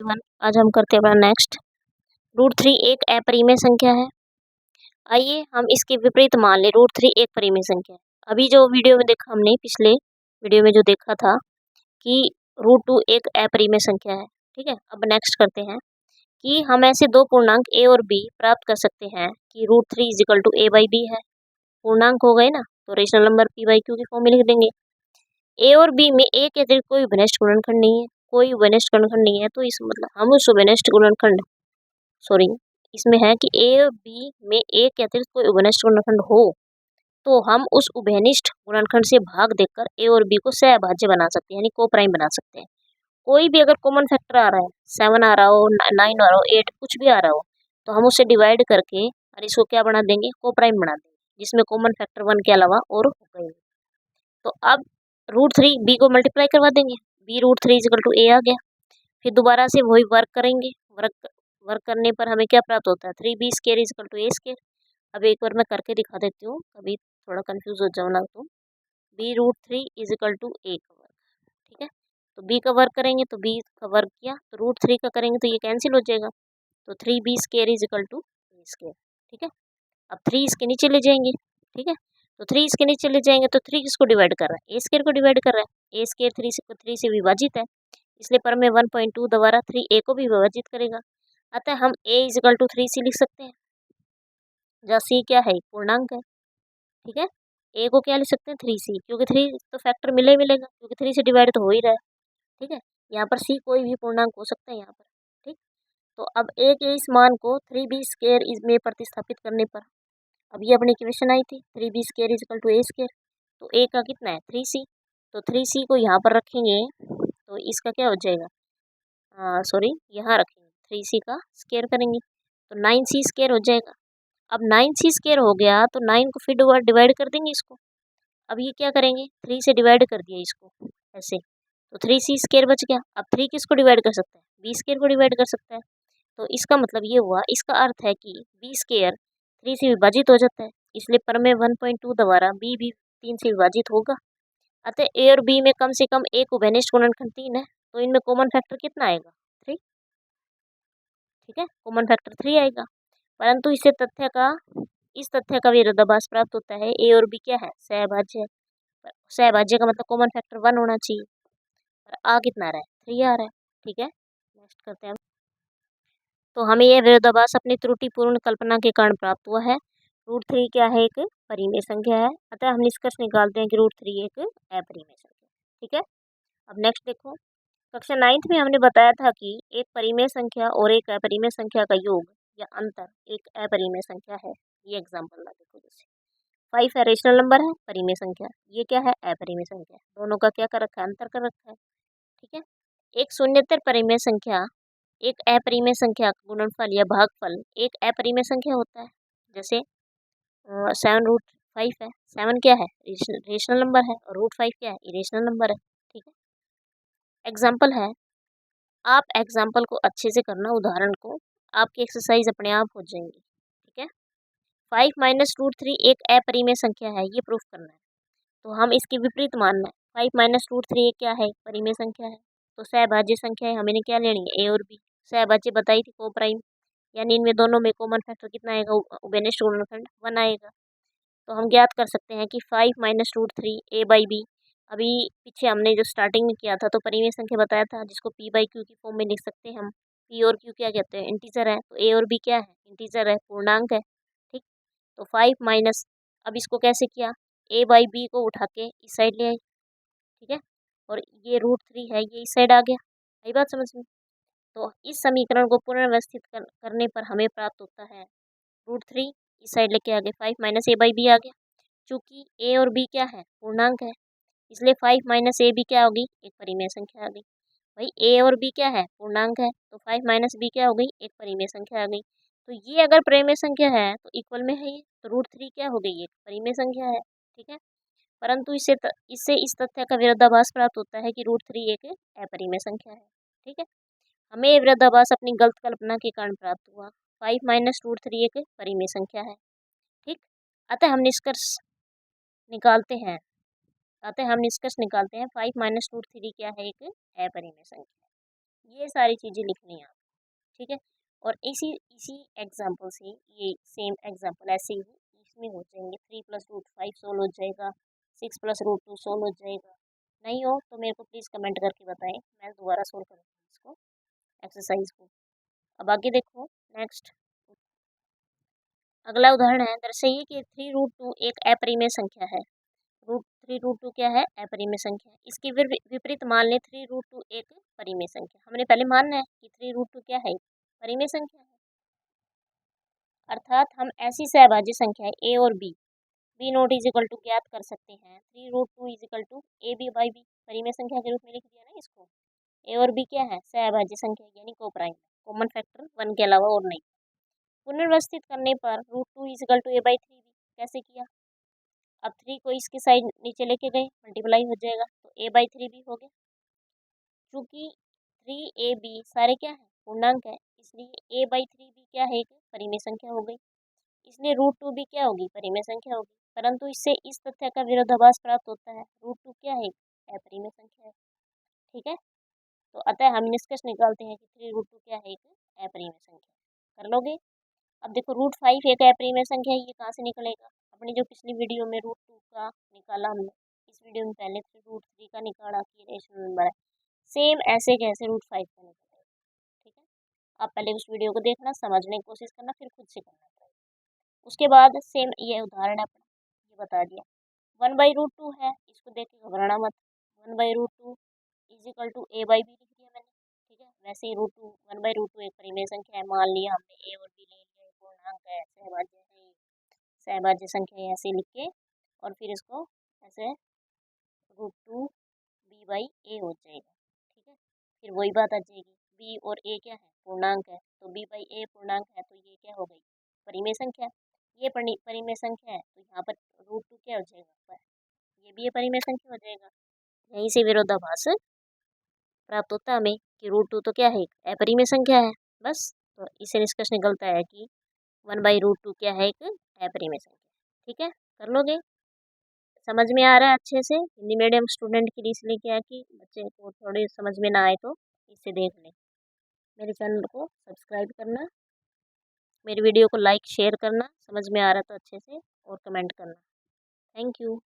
One. आज हम करते हैं अपना नेक्स्ट। √3 एक अपरिमेय संख्या है। आइए हम इसके विपरीत मान लें √3 एक परिमेय संख्या है। अभी जो वीडियो में देखा हमने, पिछले वीडियो में जो देखा था कि √2 एक अपरिमेय संख्या है। ठीक है, अब नेक्स्ट करते हैं कि हम ऐसे दो पूर्णांक a और b प्राप्त कर सकते हैं कि √3 = a/b है। पूर्णांक हो गए ना, तो रेशनल नंबर p/q की फॉर्म में लिख देंगे। a और b में a के अतिरिक्त कोई विभेदित गुणनखंड नहीं है, कोई विभेदित गुणनखंड नहीं है, तो इस मतलब हम उस विभेदित गुणनखंड इसमें है कि a और b में a के अतिरिक्त कोई विभेदित गुणनखंड हो तो हम उस उभयनिष्ठ गुणनखंड से भाग देकर a और b को सहभाज्य बना सकते हैं, यानी को प्राइम बना सकते हैं। कोई भी अगर कॉमन फैक्टर आ रहा है, 7 आ रहा हो, 9 आ रहा हो, 8 कुछ भी आ रहा हो, तो हम उसे डिवाइड करके और इसको क्या बना देंगे, को प्राइम बना देंगे, जिसमें कॉमन फैक्टर 1 के अलावा और हो गए। तो अब √3 b को मल्टीप्लाई करवा देंगे, b √3 = a आ गया। फिर दोबारा से वही वर्क करेंगे, वर्क करने पर हमें क्या प्राप्त होता है, 3b² = a²। अब एक बार मैं करके दिखा देती हूँ, कभी थोड़ा कंफ्यूज हो जाओ ना, तो b √3 = a का वर्ग। ठीक है, तो b का वर्ग करेंगे तो b का वर्ग किया, तो √3 का करेंगे तो ये कैंसिल हो जाएगा, तो 3b² = a²। ठीक है, अब 3 इसके नीचे ले जाएंगे। ठीक है, तो 3 इसके नीचे ले जाएंगे तो 3 किसको डिवाइड कर रहा है, a² को डिवाइड कर रहा है। a² 3 से विभाजित है, इसलिए पर में 1.2 द्वारा 3 a को भी विभाजित करेगा। अतः हम a = 3c लिख सकते हैं, जहाँ c क्या है, पूर्णांक है। ठीक है, a को क्या लिख सकते हैं, 3c, क्योंकि 3 तो फैक्टर मिलेगा, क्योंकि 3 से डिवाइड तो हो ही रहा है। ठीक है, यहाँ पर c कोई भी पूर्णांक हो सकता है यहाँ पर। ठीक, तो अब a के इस मान को 3b² इसमें प्रतिस्थापित करने पर, अब ये अपनी इक्वेशन आई थी 3b² = a², तो a का कितना है, 3c, तो 3c को यहाँ पर रखेंगे तो इसका क्या हो जाएगा, यहाँ रखेंगे 3c का स्क्वायर करेंगे तो 9c² हो जाएगा। अब 9c² हो गया तो 9 को फिर डिवाइड कर देंगे इसको। अब ये क्या करेंगे, 3 से डिवाइड कर दिया इसको ऐसे, तो 3c² बच गया। अब 3 किसको डिवाइड कर सकता है, b² को डिवाइड कर सकता है। तो इसका मतलब ये हुआ, इसका अर्थ है कि b² 3 से विभाजित हो जाता है, इसलिए पर में 1.2 द्वारा b भी 3 से विभाजित होगा। अतः a और b में कम से कम एक उभयनिष्ठ गुणनखंड 3 है, तो इनमें कॉमन फैक्टर कितना आएगा, 3। ठीक है, कॉमन फैक्टर 3 आएगा, परंतु इस तथ्य का विरोधाभास प्राप्त होता है, a और b क्या है, सहभाज्य है। सहभाज्य का मतलब कॉमन फैक्टर 1 होना चाहिए, और आ कितना आ रहा है, 3 आ रहा है। ठीक है, नेक्स्ट करते हैं। तो हमें यह विरोधाभास अपनी त्रुटिपूर्ण कल्पना के कारण प्राप्त हुआ है। √3 क्या है, एक परिमेय संख्या है, अतः हम निष्कर्ष निकालते हैं कि √3 एक अपरिमेय संख्या। ठीक है, अब नेक्स्ट देखो, कक्षा 9th में हमने बताया था कि एक परिमेय संख्या और एक अपरिमेय संख्या का योग या अंतर एक अपरिमेय संख्या है। ये एग्जाम्पल ला देखो, जैसे 5 है, रेशनल नंबर है, परिमेय संख्या, ये क्या है, अपरिमेय संख्या, दोनों का क्या कर रखा है, अंतर कर रखा है। ठीक है, एक शून्येतर परिमेय संख्या एक अपरिमेय संख्या का गुणनफल या भागफल एक अपरिमेय संख्या होता है। जैसे 7√5 है, 7 क्या है, रेशनल नंबर है, और √5 क्या है, इरेशनल नंबर है। ठीक है, एग्जाम्पल है, आप एग्जाम्पल को अच्छे से करना, उदाहरण को, आपकी एक्सरसाइज अपने आप हो जाएंगी। ठीक है, 5 - √3 एक अपरिमेय संख्या है, ये प्रूफ करना है, तो हम इसके विपरीत मानना है। 5 - √3 क्या है, परिमेय संख्या है, तो सहभाज्य संख्या है, हमें क्या लेनी है, a और b। सहभाज्य बताई थी, को प्राइम, यानी इनमें दोनों में कॉमन फैक्टर कितना आएगा, उभयनिष्ठ गुणनखंड 1 आएगा। तो हम ज्ञात कर सकते हैं कि 5 - √3 a/b। अभी पीछे हमने जो स्टार्टिंग में किया था तो परिमेय संख्या बताया था, जिसको p/q की फॉर्म में लिख सकते हैं हम। p और q क्या कहते हैं, इंटीजर है, तो a और b क्या है, इंटीजर है, पूर्णांक है। ठीक, तो 5 माइनस, अब इसको कैसे किया, a/b को उठा के इस साइड ले आई। ठीक है, और ये √3 है, ये इस साइड आ गया। आई बात समझ में। तो इस समीकरण को पुनर्व्यवस्थित करने पर हमें प्राप्त होता है √3 इस साइड लेके आ गए, 5 - a/b आ गया। चूंकि a और b क्या है, पूर्णांक है, इसलिए 5 - ab क्या होगी, एक परिमेय संख्या आ गई। भाई a और b क्या है, पूर्णांक है, तो 5 - b क्या हो गई, एक परिमेय संख्या आ गई। तो ये अगर परिमेय संख्या है तो इक्वल में है ये, तो √3 क्या हो गई, एक परिमेय संख्या है। ठीक है, परंतु इससे इस तथ्य का विरोधाभास प्राप्त होता है कि √3 एक अपरिमेय संख्या है। ठीक है, हमें ये विरोधाभास अपनी गलत कल्पना के कारण प्राप्त हुआ। 5 - √3 एक परिमेय संख्या है। ठीक, अतः हम निष्कर्ष निकालते हैं 5 - √3 क्या है, एक अपरिमेय संख्या। ये सारी चीज़ें लिखनी है आप, ठीक है। और इसी इसी एग्जाम्पल से ये सेम एग्जाम्पल ऐसे ही इसमें हो जाएंगे। 3+√5 सोल्व हो जाएगा, 6+√2 सोल्व हो जाएगा। नहीं हो तो मेरे को प्लीज़ कमेंट करके बताएं, मैं दोबारा सोल्व करूँगी इसको, एक्सरसाइज को। अब आगे देखो नेक्स्ट। अगला उदाहरण है, दर्शाइए कि 3√2 एक अपरिमेय संख्या है। 3√2 क्या है? अपरिमेय संख्या है। इसके विपरीत मान लें 3√2 एक परिमेय संख्या। हमने पहले मानना है कि 3√2 क्या है? परिमेय संख्या है। अर्थात हम ऐसी सहभाज्य संख्या ए और B not is equal to ज्ञात कर सकते हैं। 3√2 is equal to A B by B, परिमेय संख्या के रूप में लिख दिया ना इसको। ए और बी क्या है? सहभाज्य संख्या यानी कोप्राइम, कॉमन फैक्टर 1 के अलावा और नहीं। पुनर्व्यवस्थित करने पर √2 is equal to A by 3 कैसे किया? अब 3 को इसकी साइड नीचे लेके गए, मल्टीप्लाई हो जाएगा तो ए बाई 3 भी हो गया। चूंकि 3ab सारे क्या है? पूर्णांक है, इसलिए a बाई 3 भी क्या है? एक परिमेय संख्या हो गई। इसलिए √2 भी क्या होगी? परिमेय संख्या होगी। परंतु इससे इस तथ्य का विरोधाभास प्राप्त होता है, √2 क्या है? अपरिमेय संख्या है। ठीक है, तो अतः हम निष्कर्ष निकालते हैं कि 3√2 क्या है? एक अपरिमेय संख्या। कर लोगे? अब देखो √5 एक अपरिमेय संख्या है, ये कहाँ से निकलेगा? अपनी जो पिछली वीडियो में √2 का निकाला हमने, इस वीडियो में पहले √3 का निकाला कि रेशनल नंबर है, सेम ऐसे कैसे √5 का निकालेगा। ठीक है, आप पहले उस वीडियो को देखना, समझने की कोशिश करना, फिर खुद से करना ट्राई। उसके बाद सेम ये उदाहरण अपना ये बता दिया 1/√2 है, इसको देख के घबराना मत। 1/√2 is equal to A by B लिख दिया मैंने। ठीक है, वैसे ही √2 1/√2 एक परिमेय संख्या है, मान लिया हमने, ए और बी ले लिया, पूर्णांक है, सहभाज्य है, सहभाज्य संख्या ऐसे लिख के और फिर इसको ऐसे √2 बी बाई ए हो जाएगा। ठीक है, फिर वही बात आ जाएगी, बी और ए क्या है? पूर्णांक है, तो बी बाई ए पूर्णांक है, तो ये क्या हो गई? परिमेय संख्या। ये परिमेय संख्या है, तो यहाँ पर √2 क्या हो जाएगा? ये भी ये परिमेय संख्या हो जाएगा। यहीं से विरोधाभास प्राप्त होता है हमें कि √2 तो क्या है? एक अपरिमेय संख्या है। बस, तो इसे निष्कर्ष निकलता है कि 1/√2 क्या है? एक अपरिमेय संख्या। ठीक है, कर लोगे? समझ में आ रहा है अच्छे से? हिंदी मीडियम स्टूडेंट के लिए इसलिए क्या है कि बच्चे को थोड़े समझ में ना आए तो इसे देख लें। मेरे चैनल को सब्सक्राइब करना, मेरी वीडियो को लाइक शेयर करना, समझ में आ रहा तो अच्छे से और कमेंट करना। Thank you.